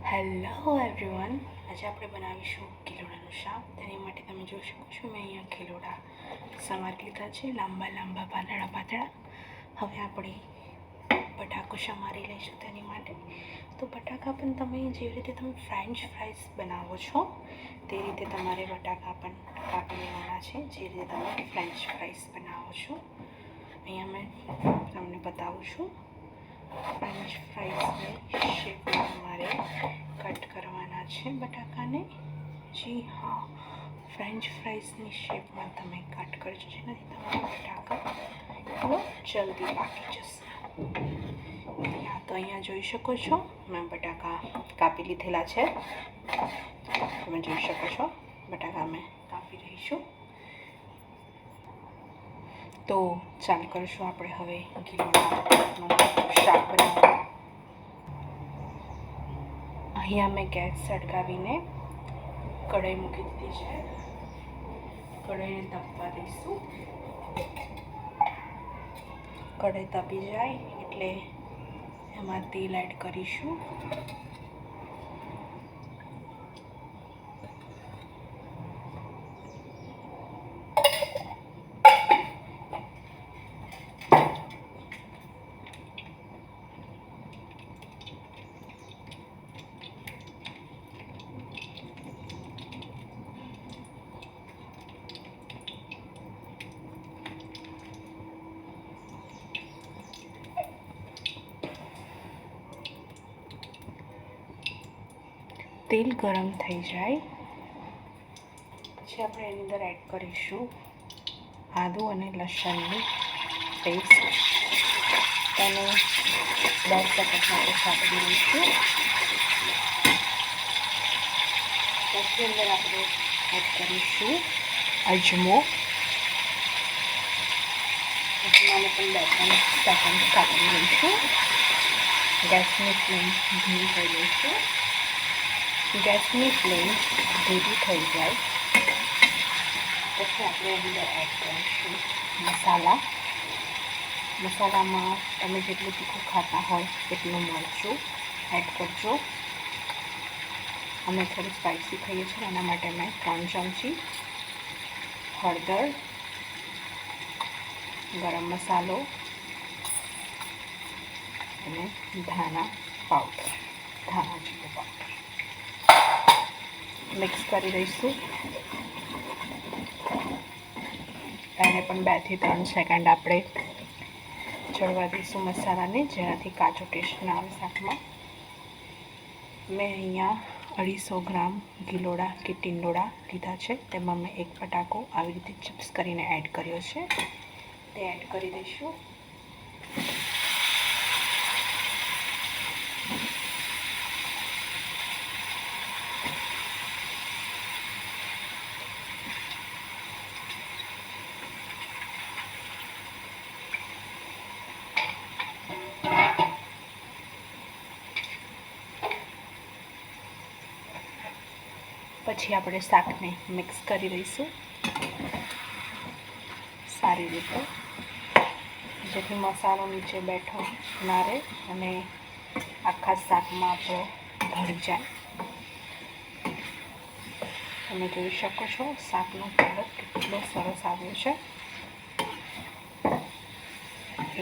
Hello everyone, આજે આપણે બનાવીશું ખીલોડાનું શાક. તેની માટે તમે જોઈ શકો છો મેં અહીંયા ખીલોડા સમારી લીધા છે, લાંબા લાંબા પાતળા પાતળા. હવે આપણે બટાકો સમારી લઈશું તેની માટે. તો બટાકા પણ તમે જેવી રીતે તમે ફ્રેન્ચ ફ્રાઈસ બનાવો છો તે રીતે તમારે બટાકા પણ કાપી લેવાના છે, જે રીતે તમે ફ્રેન્ચ ફ્રાઈસ બનાવો છો. અહીંયા મેં તમને બતાવું છું. ફ્રેન્ચ ફ્રાઈસની શેપમાં તમારે કટ કરવાના છે બટાકાને. જી હા, ફ્રેન્ચ ફ્રાઈસની શેપમાં તમે કટ કરજો, જેનાથી તમારા બટાકા જલ્દી પાકી જશે. તો અહીંયા જોઈ શકો છો મેં બટાકા કાપી લીધેલા છે. તમે જોઈ શકો છો બટાકા મેં કાપી રહીશું. તો ચાલુ કરીશું આપણે હવે ખીલોડાનું શાક બનાવવાનું. અહીંયા મેં ગેસ સળગાવીને કઢાઈ મૂકી દીધી છે. કઢાઈને તપવા દઈશું. કઢાઈ તપી જાય એટલે એમાં તેલ એડ કરીશું. તેલ ગરમ થઈ જાય પછી આપણે એની અંદર એડ કરીશું આદુ અને લસણની પેસ્ટ. તેને 10 સેકન્ડ માટે સાંતળી લઈશું. પછી અંદર આપણે એડ કરીશું અજમો. અજમાને પણ 2-3 સેકન્ડ સાંતળી લઈશું. ગેસની ફ્લેમ ધીમી કરી દઈશું. ગેસની ફ્લેમ ધીરી થઈ જાય પછી આપણે અંદર એડ કરીશું મસાલા. મસાલામાં તમે જેટલું તીખું ખાતા હોય તેટલું મરચું એડ કરજો. અમે થોડું સ્પાઇસી ખાઈએ છીએ, એના માટે મેં 3 ચમચી હળદર, ગરમ મસાલો અને ધાણા પાવડર, ધાણા જીરું પાવડર મિક્સ કરી દઈશું. એને પણ 2 થી 3 સેકન્ડ આપણે ચડવા દઈશું મસાલાને, જેનાથી કાચો ટેસ્ટ ના આવે શાકમાં. મેં અહીંયા 250 ગ્રામ ગીલોડા કે ટીંડોળા લીધા છે. તેમાં મેં એક બટાકો આવી રીતે ચિપ્સ કરીને એડ કર્યો છે. તે એડ કરી દઈશું. પછી આપણે શાકને મિક્સ કરી દઈશું સારી રીતે, જેથી મસાલો નીચે બેઠો ના રહે અને આખા શાકમાં આપણો ભળી જાય. તમે જોઈ શકો છો શાકનો કલર કેટલો સરસ આવ્યો છે.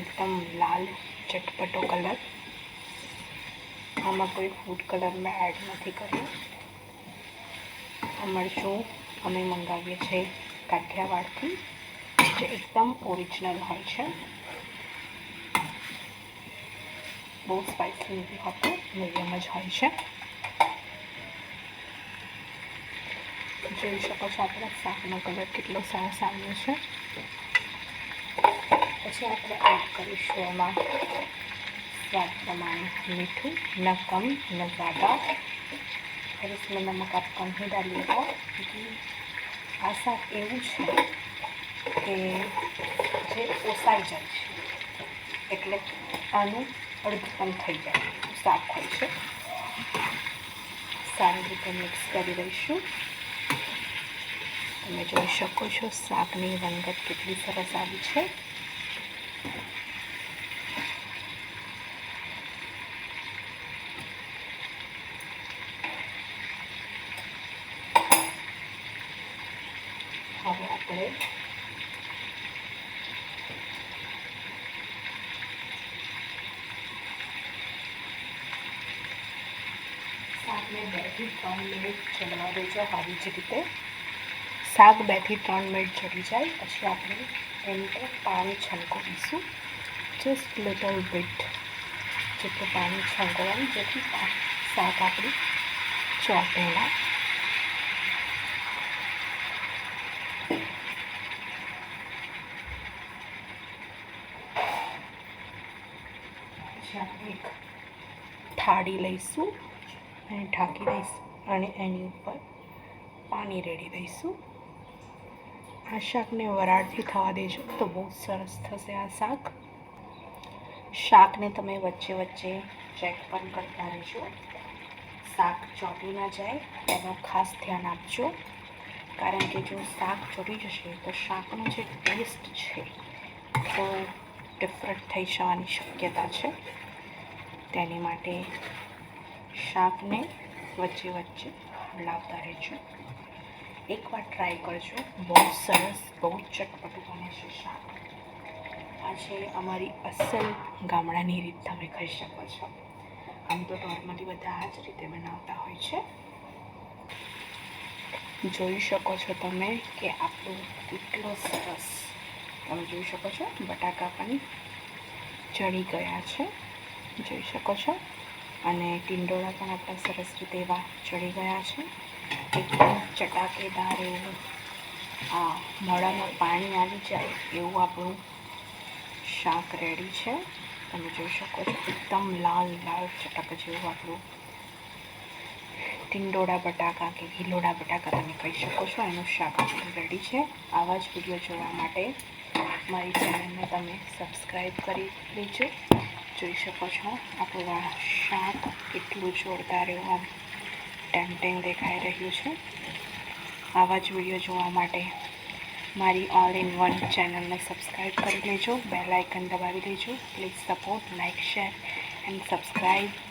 એકદમ લાલ ચટપટો કલર. આમાં કોઈ ફૂડ કલર મેં એડ નથી કર્યું. મરચું અમે મંગાવીએ છીએ કાઠિયાવાડથી, જે એકદમ ઓરિજિનલ હોય છે. બહુ સ્પાઇસી નથી હોતું, મીડિયમ જ હોય છે. જોઈ શકો છો આપણા શાકનો કલર કેટલો સરસ આવ્યો છે. પછી આપણે એડ કરીશું એમાં સ્વાદ પ્રમાણે મીઠું. ન કમ ન ज़्यादा, और इसमें नमक आप कम ही डालिएगा, क्योंकि આ શાક એવું છે કે જે ઓસાઈ જાય છે, એટલે આનું અડધું પણ થઈ જાય શાક હોય છે. સારી રીતે મિક્સ કરી દઈશું. તમે જોઈ શકો છો શાકની રંગત કેટલી સરસ આવી છે. આપણે શાકને 2 થી 3 મિનિટ ચડવા દેજો. આવી જ રીતે શાક 2 થી 3 મિનિટ ચડી જાય પછી આપણે એની પર પાણી છલકાવીશું. જસ્ટ લિટલ બીટ જેટલું પાણી છલકવાનું, જેથી શાક આપણી ચોટેલા. પછી આપણે એક થાળી લઈશું અને ઢાંકી દઈશું અને એની ઉપર પાણી રેડી દઈશું. આ શાકને વરાળથી થવા દેજો તો બહુ સરસ થશે. આ શાકને તમે વચ્ચે વચ્ચે ચેક પણ કરતા રહેજો. શાક ચોંટી ના જાય એનું ખાસ ધ્યાન આપજો, કારણ કે જો શાક ચોંટી જશે તો શાકનો જે ટેસ્ટ છે તો ડિફરન્ટ થઈ જવાની શક્યતા છે. તેની માટે શાકને વચ્ચે વચ્ચે હલાવતા રહેજો. એકવાર ટ્રાય કરજો, બહુ સરસ, બહુ ચટપટું બને છે શાક. આ છે અમારી અસલ ગામડાની રીત, તમે કહી શકો છો. આમ તો નોર્મલી બધા આ જ રીતે બનાવતા હોય છે. જોઈ શકો છો તમે કે આપણું કેટલો સરસ, તમે જોઈ શકો છો બટાકા પણ ચડી ગયા છે, જોઈ શકો છો. અને ટીંડોળા પણ આપણા સરસ રીતે એવા ચડી ગયા છે. એકદમ ચટાકેદાર એવું મોઢામાં પાણી આવી જાય એવું આપણું શાક રેડી છે. તમે જોઈ શકો છો એકદમ લાલ લાલ ચટક જેવું આપણું ટીંડોળા બટાકા કે ગિલોડા બટાકા તમે કહી શકો છો, એનું શાક આપણું રેડી છે. આવા જ વિડીયો જોવા માટે મારી ચેનલને તમે સબસ્ક્રાઈબ કરી લેજો. જોઈ શકો છો આપણું આ શાક કેટલું જોરદાર એવું આમ ટેમ્પટિંગ દેખાઈ રહ્યું છે. આવા જ વિડીયો જોવા માટે મારી ઓલ ઇન વન ચેનલને સબસ્ક્રાઈબ કરી લેજો, બેલ આઇકન દબાવી લેજો. Please support, like, share and subscribe.